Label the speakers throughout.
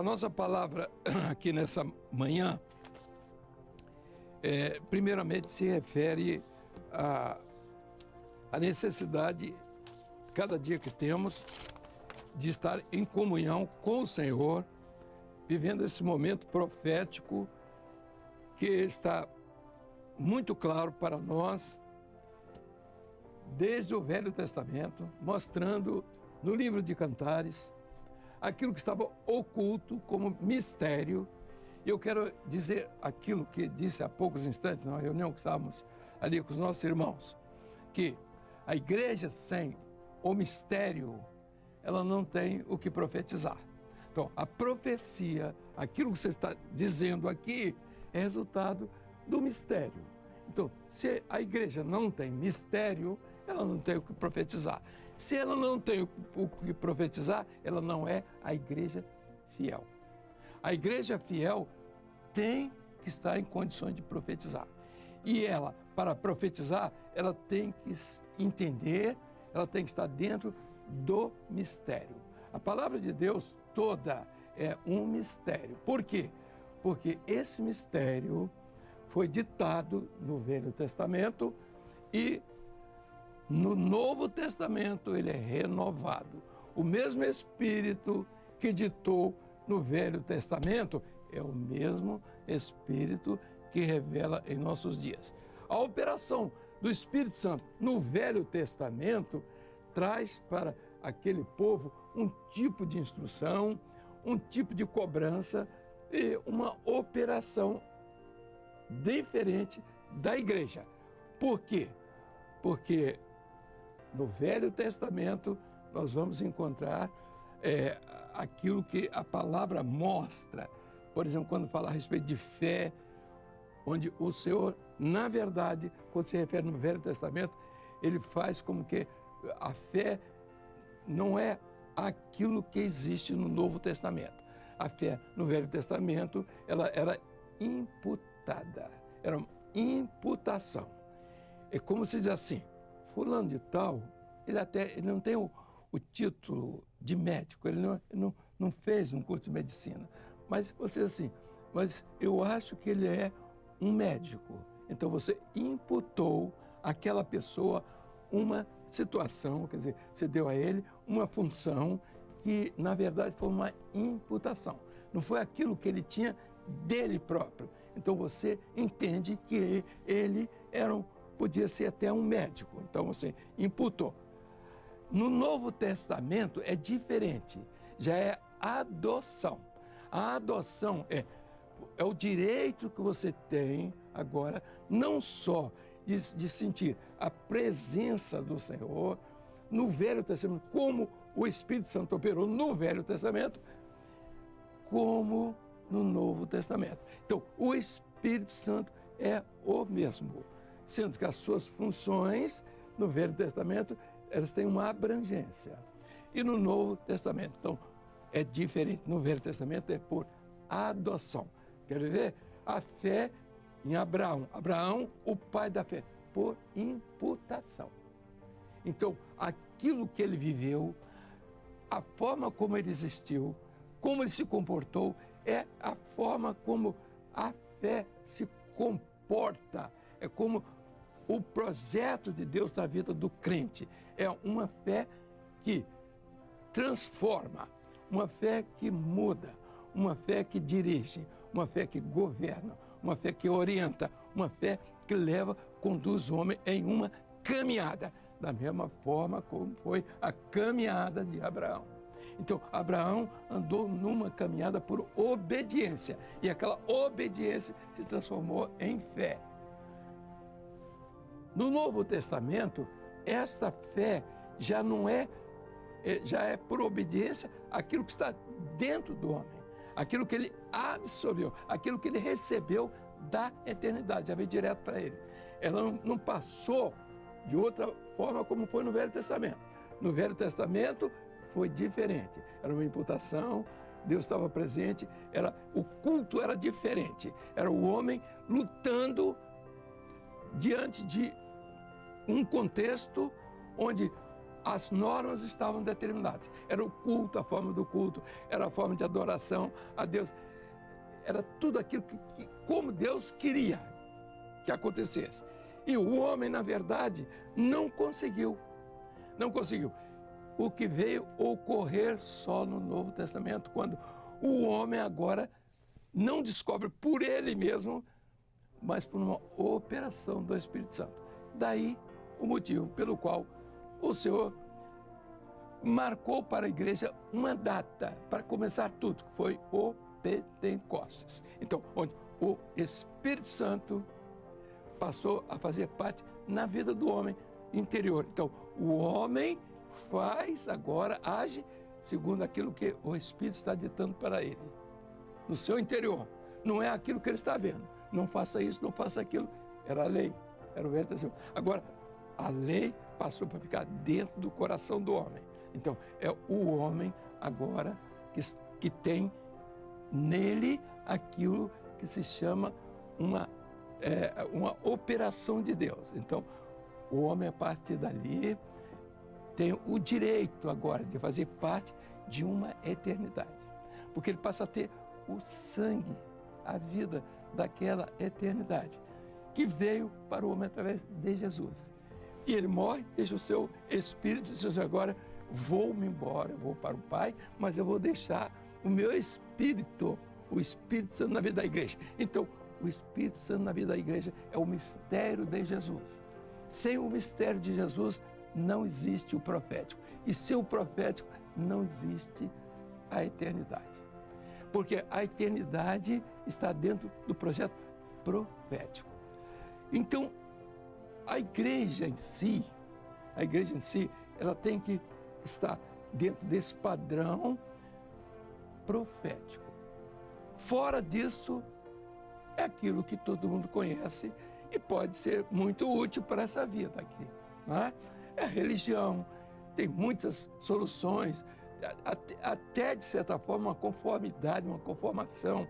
Speaker 1: A nossa palavra aqui nessa manhã, primeiramente se refere à necessidade, cada dia que temos, de estar em comunhão com o Senhor, vivendo esse momento profético que está muito claro para nós, desde o Velho Testamento, mostrando no livro de Cantares aquilo que estava oculto como mistério. E eu quero dizer aquilo que disse há poucos instantes, na reunião que estávamos ali com os nossos irmãos, que a igreja sem o mistério, ela não tem o que profetizar. Então, a profecia, aquilo que você está dizendo aqui, é resultado do mistério. Então, se a igreja não tem mistério, ela não tem o que profetizar. Se ela não tem o que profetizar, ela não é a igreja fiel. A igreja fiel tem que estar em condições de profetizar. E ela, para profetizar, ela tem que entender, ela tem que estar dentro do mistério. A palavra de Deus toda é um mistério. Por quê? Porque esse mistério foi ditado no Velho Testamento e no Novo Testamento ele é renovado. O mesmo Espírito que ditou no Velho Testamento é o mesmo Espírito que revela em nossos dias. A operação do Espírito Santo no Velho Testamento traz para aquele povo um tipo de instrução, um tipo de cobrança e uma operação diferente da igreja. Por quê? Porque no Velho Testamento nós vamos encontrar aquilo que a palavra mostra. Por exemplo, quando fala a respeito de fé, onde o Senhor, na verdade, quando se refere no Velho Testamento, ele faz como que a fé não é aquilo que existe no Novo Testamento. A fé no Velho Testamento, ela era imputada, era uma imputação. É como se diz assim, fulano de tal, ele não tem o título de médico, ele não fez um curso de medicina, mas você assim, mas eu acho que ele é um médico. Então você imputou àquela pessoa uma situação, quer dizer, você deu a ele uma função que, na verdade, foi uma imputação. Não foi aquilo que ele tinha dele próprio. Então você entende que ele podia ser até um médico. Então você imputou. No Novo Testamento é diferente, já é adoção. A adoção é o direito que você tem agora, não só de sentir a presença do Senhor no Velho Testamento, como o Espírito Santo operou no Velho Testamento, como no Novo Testamento. Então, o Espírito Santo é o mesmo, sendo que as suas funções no Velho Testamento, elas têm uma abrangência. E no Novo Testamento, então, é diferente. No Velho Testamento é por adoção. Quer ver? A fé em Abraão. Abraão, o pai da fé, por imputação. Então, aquilo que ele viveu, a forma como ele existiu, como ele se comportou, é a forma como a fé se comporta. É como o projeto de Deus na vida do crente. É uma fé que transforma, uma fé que muda, uma fé que dirige, uma fé que governa, uma fé que orienta, uma fé que conduz o homem em uma caminhada, da mesma forma como foi a caminhada de Abraão. Então, Abraão andou numa caminhada por obediência, e aquela obediência se transformou em fé. No Novo Testamento, esta fé já não já é por obediência àquilo que está dentro do homem, aquilo que ele absorveu, aquilo que ele recebeu da eternidade, já veio direto para ele. Ela não passou de outra forma como foi no Velho Testamento. No Velho Testamento foi diferente, era uma imputação, Deus estava presente, o culto era diferente, era o homem lutando diante de um contexto onde as normas estavam determinadas. Era o culto, a forma do culto, era a forma de adoração a Deus. Era tudo aquilo como Deus queria que acontecesse. E o homem, na verdade, não conseguiu. Não conseguiu. O que veio ocorrer só no Novo Testamento, quando o homem agora não descobre por ele mesmo, mas por uma operação do Espírito Santo. Daí o motivo pelo qual o Senhor marcou para a igreja uma data para começar tudo, que foi o Pentecostes. Então, onde o Espírito Santo passou a fazer parte na vida do homem interior. Então, o homem age segundo aquilo que o Espírito está ditando para ele, no seu interior. Não é aquilo que ele está vendo. Não faça isso, não faça aquilo. Era a lei, era o Velho Testamento. Agora, a lei passou para ficar dentro do coração do homem. Então, é o homem agora que tem nele aquilo que se chama uma operação de Deus. Então, o homem, a partir dali, tem o direito agora de fazer parte de uma eternidade. Porque ele passa a ter o sangue, a vida daquela eternidade, que veio para o homem através de Jesus. E ele morre, deixa o seu espírito, diz: agora vou-me embora, vou para o Pai, mas eu vou deixar o meu espírito, o Espírito Santo na vida da igreja. Então, o Espírito Santo na vida da igreja é o mistério de Jesus. Sem o mistério de Jesus, não existe o profético. E sem o profético, não existe a eternidade. Porque a eternidade está dentro do projeto profético. Então, a igreja em si, ela tem que estar dentro desse padrão profético. Fora disso, é aquilo que todo mundo conhece e pode ser muito útil para essa vida aqui, não é? É a religião, tem muitas soluções, até de certa forma uma conformidade, uma conformação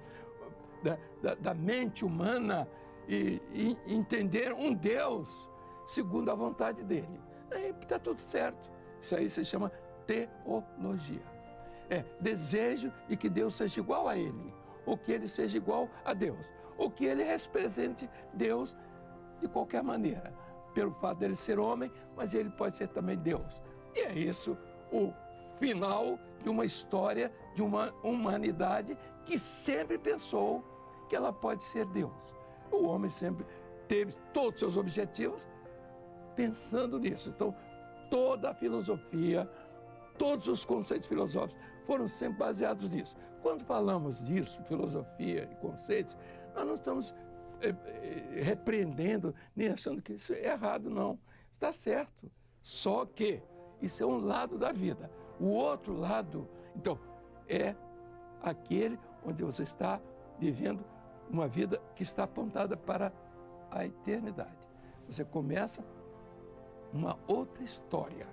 Speaker 1: da mente humana e entender um Deus segundo a vontade dele. Aí está tudo certo. Isso aí se chama teologia. É desejo de que Deus seja igual a ele, ou que ele seja igual a Deus, ou que ele represente Deus de qualquer maneira, pelo fato dele ser homem, mas ele pode ser também Deus. E é isso o final de uma história de uma humanidade que sempre pensou que ela pode ser Deus. O homem sempre teve todos os seus objetivos pensando nisso. Então, toda a filosofia, todos os conceitos filosóficos foram sempre baseados nisso. Quando falamos disso, filosofia e conceitos, nós não estamos repreendendo, nem achando que isso é errado, não. Está certo. Só que isso é um lado da vida. O outro lado, então, é aquele onde você está vivendo uma vida que está apontada para a eternidade. Você começa uma outra história.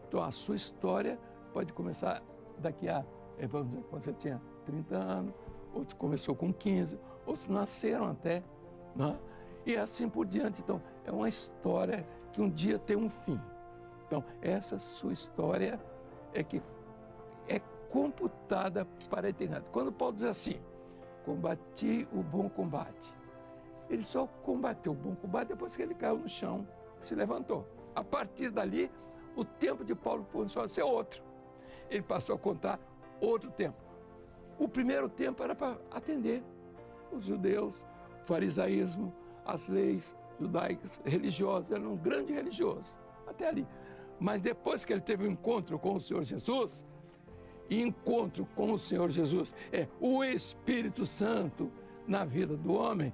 Speaker 1: Então, a sua história pode começar daqui a, vamos dizer, quando você tinha 30 anos, outros começou com 15, outros nasceram até, né? E assim por diante. Então, é uma história que um dia tem um fim. Então, essa sua história é que é computada para a eternidade. Quando Paulo diz assim: combati o bom combate, ele só combateu o bom combate depois que ele caiu no chão, se levantou. A partir dali, o tempo de Paulo passou a ser outro. Ele passou a contar outro tempo. O primeiro tempo era para atender os judeus, o farisaísmo, as leis judaicas, religiosas. Era um grande religioso, até ali. Mas depois que ele teve um encontro com o Senhor Jesus, e encontro com o Senhor Jesus é o Espírito Santo na vida do homem,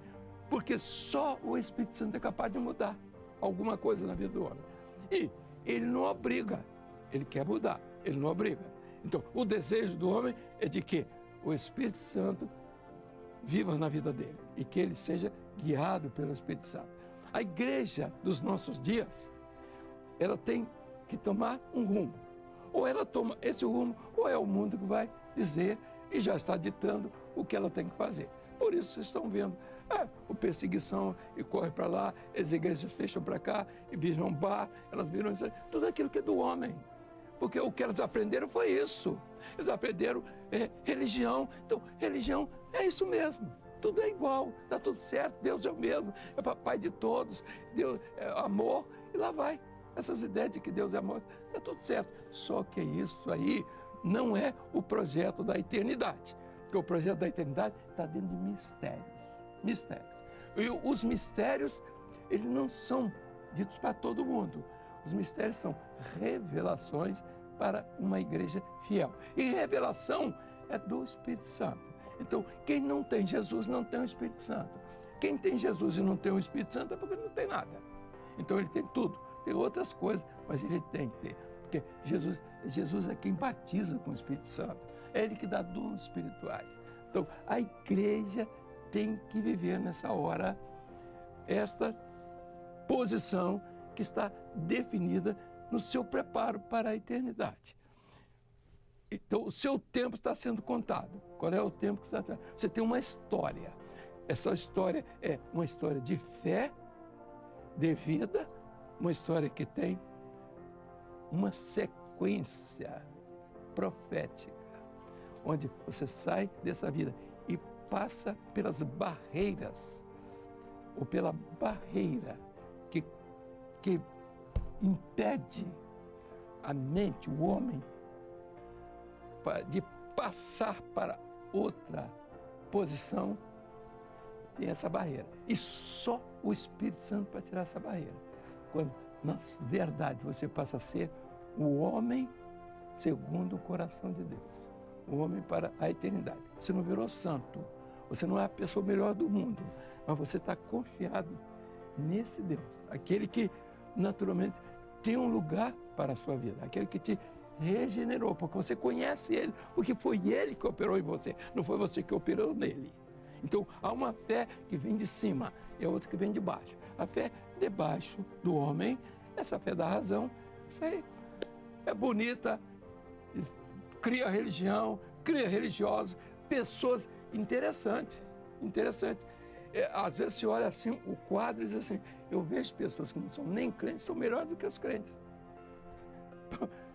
Speaker 1: porque só o Espírito Santo é capaz de mudar alguma coisa na vida do homem. E ele não obriga, ele quer mudar, ele não obriga. Então, o desejo do homem é de que o Espírito Santo viva na vida dele e que ele seja guiado pelo Espírito Santo. A igreja dos nossos dias, ela tem que tomar um rumo. Ou ela toma esse rumo, ou é o mundo que vai dizer e já está ditando o que ela tem que fazer. Por isso vocês estão vendo O perseguição e corre para lá, as igrejas fecham para cá, e viram bar, elas viram isso, tudo aquilo que é do homem. Porque o que elas aprenderam foi isso. Eles aprenderam religião. Então, religião é isso mesmo. Tudo é igual, está tudo certo, Deus é o mesmo, é papai de todos, Deus é amor, e lá vai. Essas ideias de que Deus é amor, está tudo certo. Só que isso aí não é o projeto da eternidade. Porque o projeto da eternidade está dentro de mistérios. Mistérios. E os mistérios, eles não são ditos para todo mundo. Os mistérios são revelações para uma igreja fiel. E revelação é do Espírito Santo. Então, quem não tem Jesus não tem o Espírito Santo. Quem tem Jesus e não tem o Espírito Santo é porque não tem nada. Então, ele tem tudo. Tem outras coisas, mas ele tem que ter. Porque Jesus é quem batiza com o Espírito Santo. É ele que dá dons espirituais. Então, a igreja tem que viver nessa hora esta posição que está definida no seu preparo para a eternidade. Então, o seu tempo está sendo contado. Qual é o tempo que está sendo? Você tem uma história. Essa história é uma história de fé, de vida, uma história que tem uma sequência profética, onde você sai dessa vida e passa pelas barreiras, ou pela barreira que impede a mente, o homem, de passar para outra posição. Tem essa barreira. E só o Espírito Santo para tirar essa barreira. Quando, na verdade, você passa a ser o homem segundo o coração de Deus. O homem para a eternidade. Você não virou santo. Você não é a pessoa melhor do mundo. Mas você está confiado nesse Deus. Aquele que, naturalmente, tem um lugar para a sua vida. Aquele que te regenerou, porque você conhece Ele. Porque foi Ele que operou em você. Não foi você que operou nele. Então, há uma fé que vem de cima e a outra que vem de baixo. A fé debaixo do homem, essa fé da razão, isso aí é bonita, cria religião, cria religiosos, pessoas interessantes. Às vezes você olha assim o quadro e diz assim, eu vejo pessoas que não são nem crentes, são melhores do que os crentes.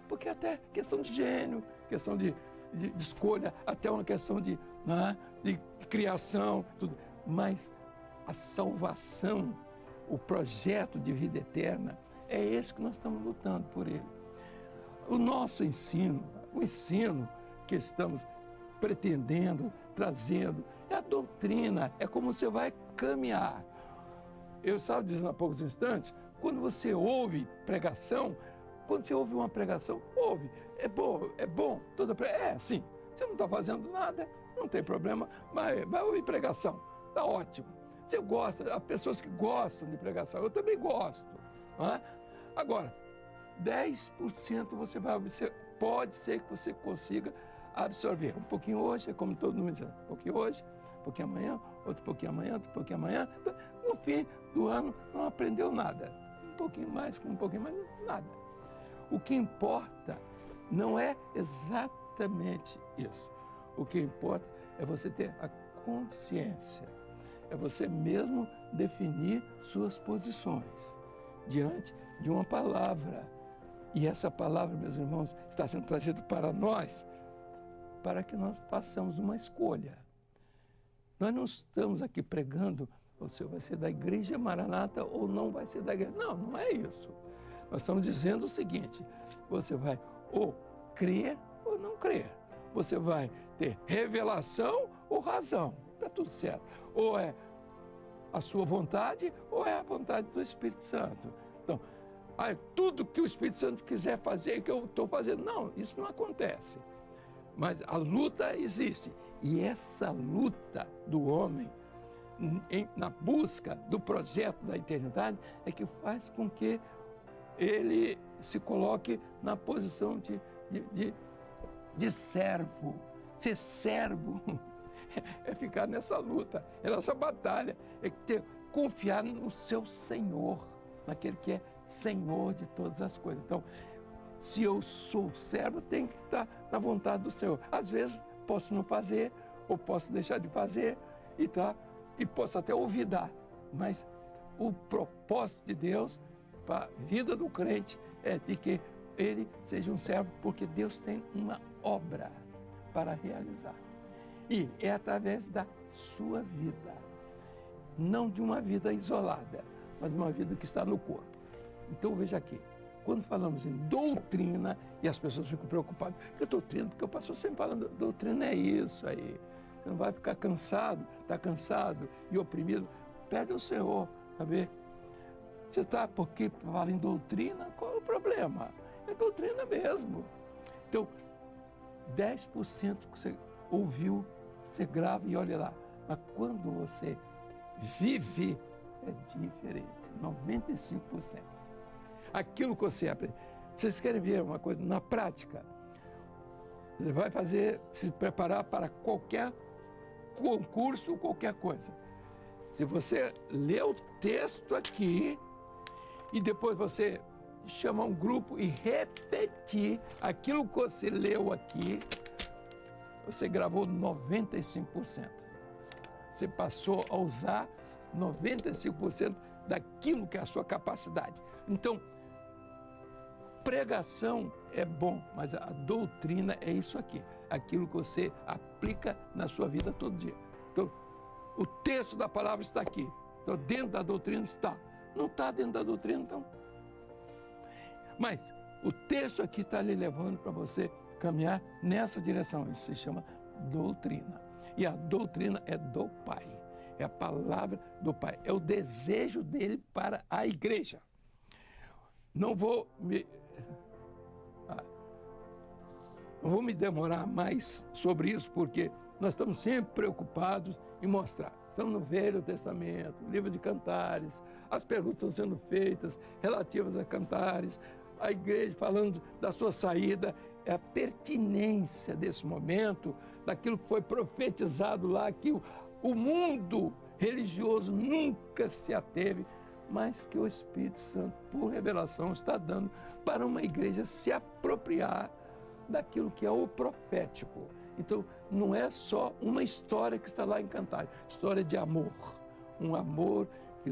Speaker 1: Porque até questão de gênio, questão de escolha, até uma questão de criação, tudo. Mas a salvação, o projeto de vida eterna, é esse que nós estamos lutando por ele. O nosso ensino, o ensino que estamos pretendendo, trazendo, é a doutrina, é como você vai caminhar. Eu estava dizendo há poucos instantes, quando você ouve pregação, quando você ouve uma pregação, é bom, sim. Você não está fazendo nada, não tem problema, mas vai ouvir pregação, está ótimo. Você gosta, há pessoas que gostam de pregação, eu também gosto. Não é? Agora, 10% você vai absorver, pode ser que você consiga absorver. Um pouquinho hoje, é como todo mundo diz, um pouquinho hoje, um pouquinho amanhã, outro pouquinho amanhã, outro pouquinho amanhã. Então, no fim do ano, não aprendeu nada. Um pouquinho mais, com um pouquinho mais, nada. O que importa não é exatamente isso. O que importa é você ter a consciência, é você mesmo definir suas posições diante de uma palavra. E essa palavra, meus irmãos, está sendo trazida para nós, para que nós façamos uma escolha. Nós não estamos aqui pregando, você vai ser da igreja Maranata ou não vai ser da igreja. Não, não é isso. Nós estamos dizendo o seguinte, você vai ou crer ou não crer. Você vai ter revelação ou razão. Está tudo certo. Ou é a sua vontade ou é a vontade do Espírito Santo. Então, tudo que o Espírito Santo quiser fazer, que eu estou fazendo. Não, isso não acontece. Mas a luta existe. E essa luta do homem na busca do projeto da eternidade é que faz com que ele se coloque na posição de servo. Ser servo é ficar nessa luta, é nessa batalha, é confiar no seu Senhor, naquele que é Senhor de todas as coisas. Então, se eu sou servo, tem que estar na vontade do Senhor. Às vezes, posso não fazer, ou posso deixar de fazer, e possa até olvidar, mas o propósito de Deus para a vida do crente é de que ele seja um servo, porque Deus tem uma obra para realizar. E é através da sua vida, não de uma vida isolada, mas uma vida que está no corpo. Então veja aqui, quando falamos em doutrina, e as pessoas ficam preocupadas, que doutrina? Porque o pastor sempre falando, doutrina é isso aí. Você não vai ficar cansado, está cansado e oprimido. Pede ao Senhor, sabe? Você está, porque fala em doutrina, qual é o problema? É doutrina mesmo. Então, 10% que você ouviu, você grava e olha lá. Mas quando você vive, é diferente, 95%. Aquilo que você aprende. Vocês querem ver uma coisa na prática? Você vai se preparar para qualquer concurso, qualquer coisa. Se você lê o texto aqui e depois você chamar um grupo e repetir aquilo que você leu aqui, você gravou 95%. Você passou a usar 95% daquilo que é a sua capacidade. Então, pregação é bom, mas a doutrina é isso aqui, aquilo que você aplica na sua vida todo dia. Então, o texto da palavra está aqui, então dentro da doutrina está. Não está dentro da doutrina, então. Mas o texto aqui está lhe levando para você caminhar nessa direção, isso se chama doutrina. E a doutrina é do Pai, é a palavra do Pai, é o desejo dele para a igreja. Não vou me demorar mais sobre isso, porque nós estamos sempre preocupados em mostrar. Estamos no Velho Testamento, livro de Cantares, as perguntas estão sendo feitas relativas a Cantares, a igreja falando da sua saída, é a pertinência desse momento, daquilo que foi profetizado lá, que o mundo religioso nunca se ateve, mas que o Espírito Santo, por revelação, está dando para uma igreja se apropriar daquilo que é o profético. Então, não é só uma história que está lá em Cantares, história de amor. Um amor que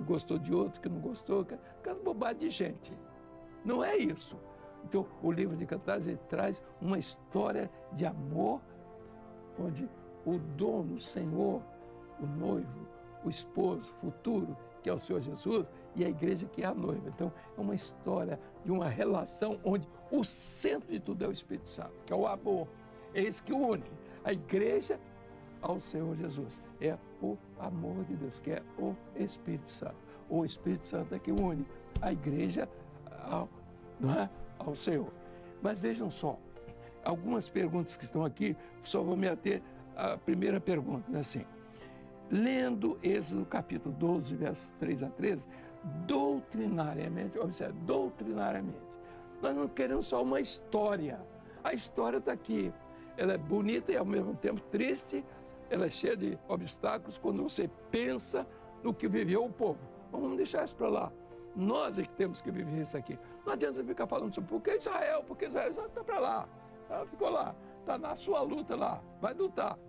Speaker 1: gostou de outro, que não gostou, aquela bobagem de gente. Não é isso. Então, o livro de Cantares ele traz uma história de amor, onde o dono, o Senhor, o noivo, o esposo futuro, que é o Senhor Jesus, e a igreja que é a noiva. Então, é uma história de uma relação onde o centro de tudo é o Espírito Santo, que é o amor. É esse que une a igreja ao Senhor Jesus. É o amor de Deus, que é o Espírito Santo. O Espírito Santo é que une a igreja ao Senhor. Mas vejam só, algumas perguntas que estão aqui, só vou me ater à primeira pergunta, assim. Lendo Êxodo capítulo 12, versos 3 a 13, doutrinariamente, observe, doutrinariamente, nós não queremos só uma história. A história está aqui. Ela é bonita e ao mesmo tempo triste, ela é cheia de obstáculos quando você pensa no que viveu o povo. Vamos deixar isso para lá. Nós é que temos que viver isso aqui. Não adianta ficar falando sobre porque Israel está para lá. Ela ficou lá, está na sua luta lá, vai lutar.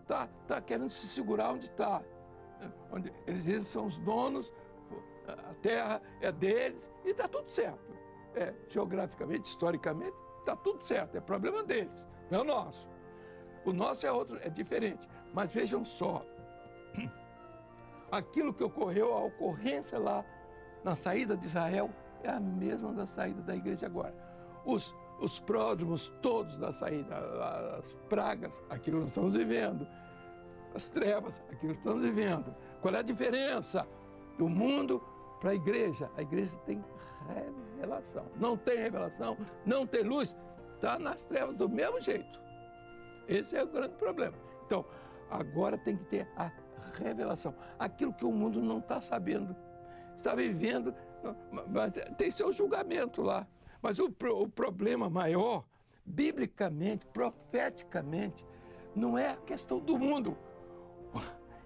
Speaker 1: Está querendo se segurar onde está. Onde eles dizem que são os donos, a terra é deles e está tudo certo. Geograficamente, historicamente, está tudo certo, é problema deles, não é o nosso. O nosso é outro, é diferente. Mas vejam só, aquilo que ocorreu, a ocorrência lá na saída de Israel, é a mesma da saída da igreja agora. Os pródromos todos da saída, as pragas, aquilo que nós estamos vivendo, as trevas, aquilo que estamos vivendo. Qual é a diferença do mundo para a igreja? A igreja tem revelação. Não tem revelação, não tem luz, está nas trevas do mesmo jeito. Esse é o grande problema. Então, agora tem que ter a revelação. Aquilo que o mundo não está sabendo, está vivendo, mas tem seu julgamento lá. Mas o problema maior, biblicamente, profeticamente, não é a questão do mundo.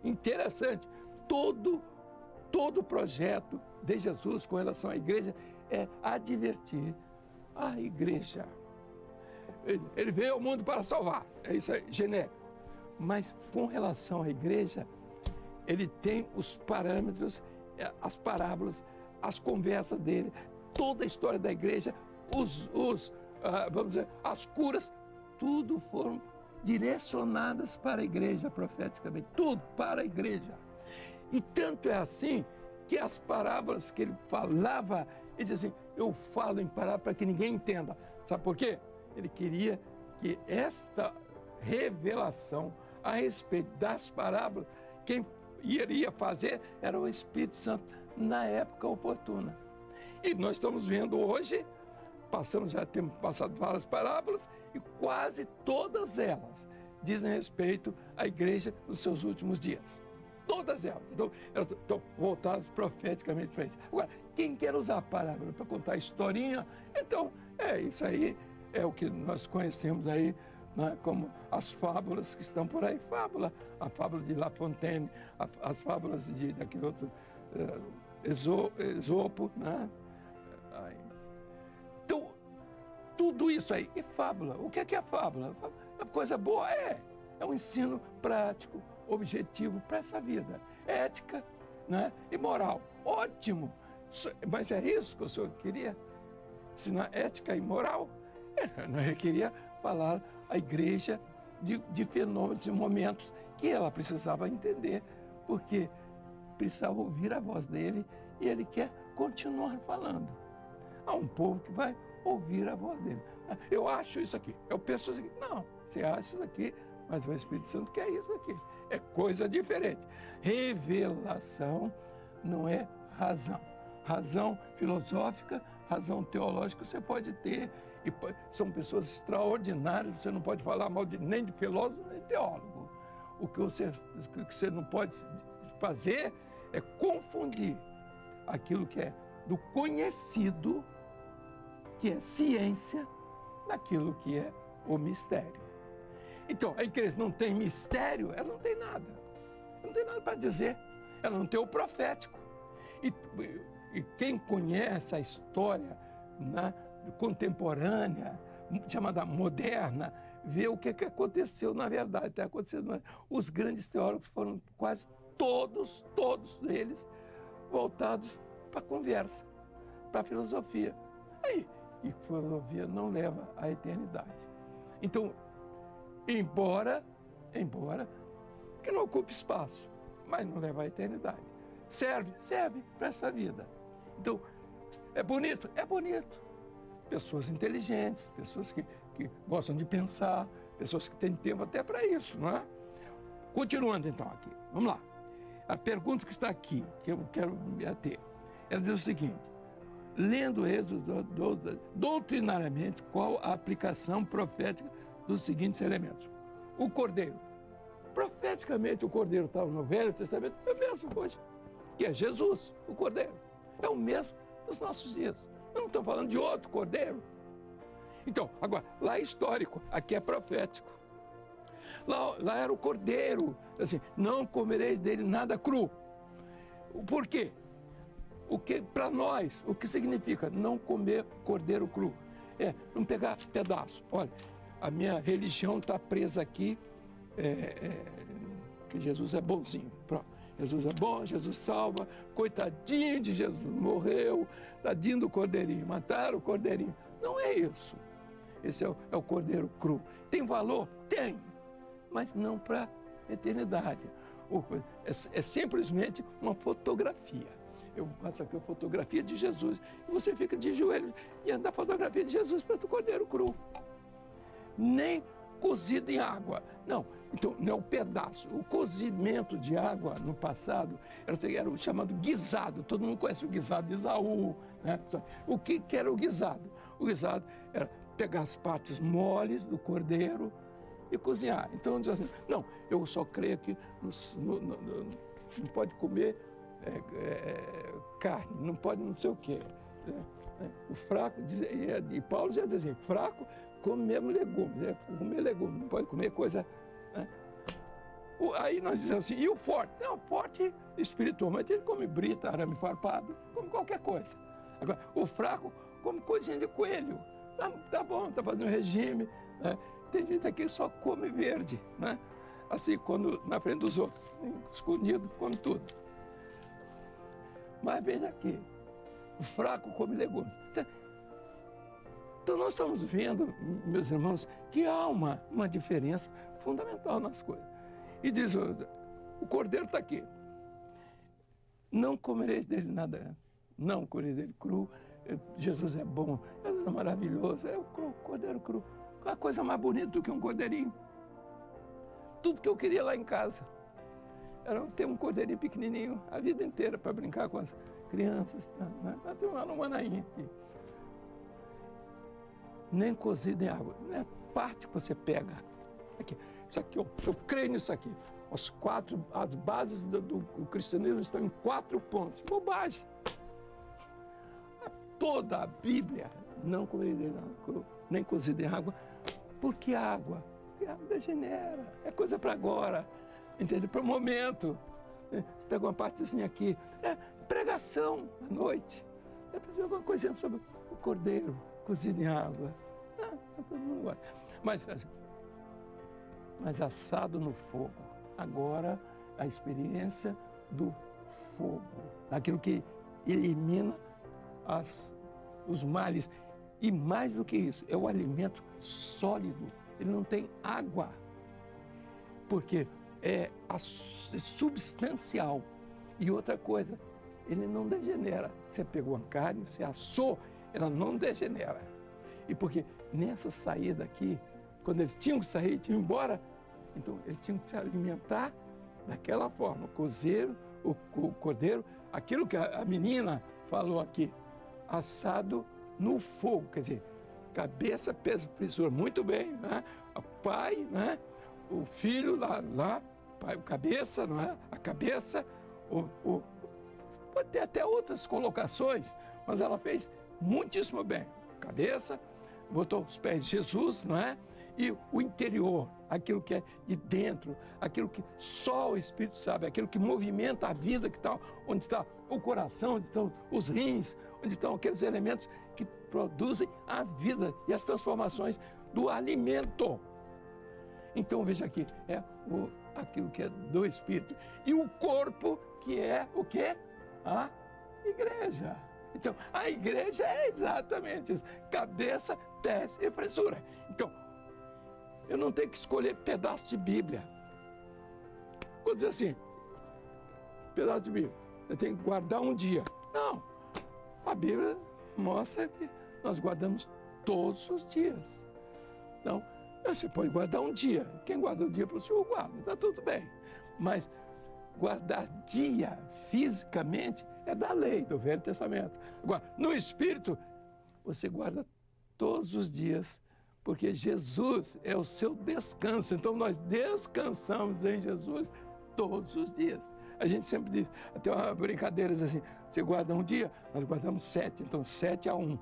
Speaker 1: Interessante, todo o projeto de Jesus com relação à igreja é advertir a igreja. Ele veio ao mundo para salvar, é isso aí, genérico. Mas com relação à igreja, ele tem os parâmetros, as parábolas, as conversas dele, toda a história da igreja, vamos dizer, as curas, tudo foram direcionadas para a igreja profeticamente, tudo para a igreja. E tanto é assim que as parábolas que ele falava, ele dizia assim, eu falo em parábola para que ninguém entenda. Sabe por quê? Ele queria que esta revelação a respeito das parábolas, quem iria fazer era o Espírito Santo na época oportuna. E nós estamos vendo hoje, já temos passado várias parábolas, e quase todas elas dizem respeito à igreja nos seus últimos dias. Todas elas. Então, elas estão voltadas profeticamente para isso. Agora, quem quer usar a parábola para contar a historinha, então, isso aí é o que nós conhecemos aí, né, como as fábulas que estão por aí. A fábula de La Fontaine, as fábulas daquele outro Esopo, né? Então, tudo isso aí é fábula. O que é fábula? É coisa boa? É um ensino prático, objetivo para essa vida. Ética, né, e moral. Ótimo! Mas é isso que o senhor queria? Ensinar ética e moral? Eu queria falar a igreja de fenômenos, de momentos que ela precisava entender, porque precisava ouvir a voz dele e ele quer continuar falando. Há um povo que vai ouvir a voz dele. Eu acho isso aqui, eu penso isso aqui. Não, você acha isso aqui, mas o Espírito Santo quer isso aqui. É coisa diferente. Revelação não é razão. Razão filosófica, razão teológica você pode ter. E são pessoas extraordinárias, você não pode falar mal nem de filósofo nem de teólogo. O que você não pode fazer é confundir aquilo que é do conhecido, que é ciência, daquilo que é o mistério. Então, a igreja não tem mistério, ela não tem nada. Ela não tem nada para dizer. Ela não tem o profético. E quem conhece a história, né, contemporânea, chamada moderna, vê o que aconteceu na verdade. Está acontecendo. Os grandes teólogos foram quase todos eles voltados para a conversa, para a filosofia. E filosofia não leva à eternidade. Então, embora que não ocupe espaço, mas não leva à eternidade. Serve para essa vida. Então, é bonito? É bonito. Pessoas inteligentes, pessoas que gostam de pensar, pessoas que têm tempo até para isso, não é? Continuando então aqui, vamos lá. A pergunta que está aqui, que eu quero me ater, ela diz o seguinte: lendo Êxodo 12, doutrinariamente, qual a aplicação profética dos seguintes elementos? O cordeiro. Profeticamente, o cordeiro estava no Velho Testamento, é o mesmo hoje, que é Jesus, o cordeiro. É o mesmo nos nossos dias. Não estamos falando de outro cordeiro. Então, agora, lá é histórico, aqui é profético. Lá era o cordeiro, assim, não comereis dele nada cru. Por quê? Para nós, o que significa não comer cordeiro cru? Não pegar pedaço. Olha, a minha religião está presa aqui, que Jesus é bonzinho. Pronto. Jesus é bom, Jesus salva, coitadinho de Jesus, morreu, tadinho do cordeirinho, mataram o cordeirinho. Não é isso. Esse é o cordeiro cru. Tem valor? Tem, mas não para a eternidade. É simplesmente uma fotografia. Eu faço aqui a fotografia de Jesus e você fica de joelhos diante da fotografia de Jesus para o cordeiro cru. Nem cozido em água. Não, então não é o pedaço. O cozimento de água no passado era o chamado guisado. Todo mundo conhece o guisado de Esaú, né? O que era o guisado? O guisado era pegar as partes moles do cordeiro e cozinhar. Então, diz assim, não, eu só creio que não pode comer carne, não pode não sei o quê. O fraco, e Paulo já diz assim, fraco come mesmo legumes, comer legumes, não pode comer coisa... Né? Aí nós dizemos assim, e o forte? Não, forte espiritualmente, ele come brita, arame farpado, come qualquer coisa. Agora, o fraco come coisinha de coelho. Tá bom, tá fazendo regime, né? Tem gente aqui que só come verde, né? assim, quando na frente dos outros, escondido, come tudo. Mas veja aqui, o fraco come legumes. Então nós estamos vendo, meus irmãos, que há uma diferença fundamental nas coisas. E diz, o cordeiro está aqui. Não comereis dele nada, não comereis dele cru. Jesus é bom, Jesus é maravilhoso, é o cordeiro cru. A coisa mais bonita do que um cordeirinho. Tudo que eu queria lá em casa era ter um cordeirinho pequenininho a vida inteira para brincar com as crianças. Né? Nós temos uma manainha aqui. Nem cozido em água, não é parte que você pega. Aqui, isso aqui, ó, eu creio nisso aqui. As bases do cristianismo estão em 4 pontos. Bobagem. Toda a Bíblia, não comereis dele cru, nem cozido em água. Por que água? Porque a água degenera, é coisa para agora, entende? Para o momento. Você pega uma partezinha aqui, é pregação à noite. É para dizer alguma coisinha sobre o cordeiro cozido em água. Todo mundo gosta. Mas assado no fogo. Agora, a experiência do fogo, aquilo que elimina os males. E mais do que isso, é o alimento sólido. Ele não tem água, porque é substancial. E outra coisa, ele não degenera. Você pegou a carne, você assou, ela não degenera. E porque nessa saída aqui, quando eles tinham que sair, tinham que ir embora, então eles tinham que se alimentar daquela forma. O cordeiro, aquilo que a menina falou aqui, assado no fogo, quer dizer, cabeça, peso, espessura, muito bem, né? O pai, né? O filho lá, pai, cabeça, não é? A cabeça, pode ter até outras colocações, mas ela fez muitíssimo bem. Cabeça, botou os pés de Jesus, não é? E o interior, aquilo que é de dentro, aquilo que só o Espírito sabe, aquilo que movimenta a vida, que tá, onde está o coração, onde estão os rins, onde estão aqueles elementos que produzem a vida e as transformações do alimento. Então veja aqui, aquilo que é do Espírito. E o corpo, que é o quê? A igreja. Então, a igreja é exatamente isso. Cabeça, pés e fressura. Então, eu não tenho que escolher pedaço de Bíblia. Quando diz assim, pedaço de Bíblia, eu tenho que guardar um dia. Não, a Bíblia mostra que nós guardamos todos os dias. Então, você pode guardar um dia. Quem guarda um dia para o Senhor, guarda, está tudo bem. Mas guardar dia fisicamente é da lei, do Velho Testamento. Agora, no Espírito, você guarda todos os dias, porque Jesus é o seu descanso. Então, nós descansamos em Jesus todos os dias. A gente sempre diz, até uma brincadeira assim, você guarda um dia, nós guardamos 7, então 7-1.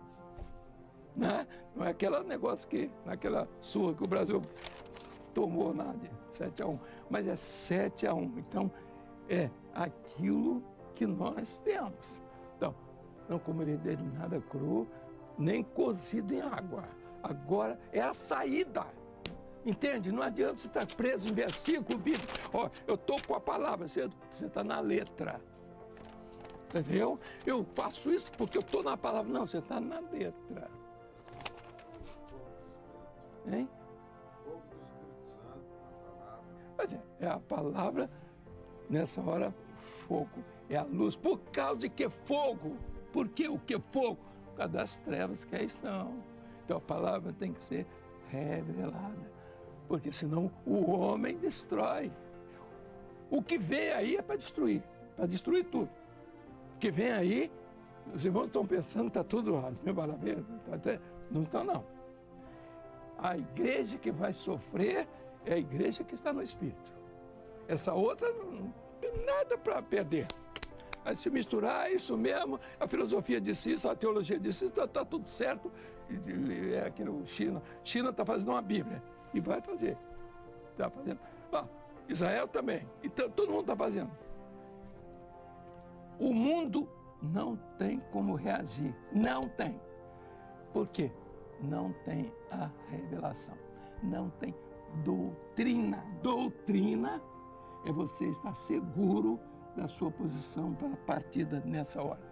Speaker 1: Né? Não é aquele negócio que, naquela surra que o Brasil tomou nada, 7-1, mas é 7-1. Então, é aquilo que nós temos. Então, não comerei dele nada cru, nem cozido em água. Agora é a saída. Entende? Não adianta você estar preso em versículo bíblico. Ó, eu estou com a palavra, você está na letra. Entendeu? Eu faço isso porque eu estou na palavra. Não, você está na letra. Hein?
Speaker 2: Fogo do Espírito Santo, a palavra.
Speaker 1: Pois é a palavra, nessa hora, fogo. É a luz. Por causa de que fogo? Por que o que fogo? Por causa das trevas que aí estão. Então a palavra tem que ser revelada. Porque senão o homem destrói. O que vem aí é para destruir tudo. O que vem aí, os irmãos estão pensando que está tudo mil maravilhas. Não estão, não. A igreja que vai sofrer é a igreja que está no Espírito. Essa outra não tem nada para perder. Vai se misturar, é isso mesmo, a filosofia disse isso, a teologia disse isso, está tudo certo. É aqui no China está fazendo uma Bíblia. E vai fazer. Está fazendo. Israel também. Então, todo mundo está fazendo. O mundo não tem como reagir. Não tem. Por quê? Não tem a revelação. Não tem doutrina. Doutrina é você estar seguro da sua posição para a partida nessa hora.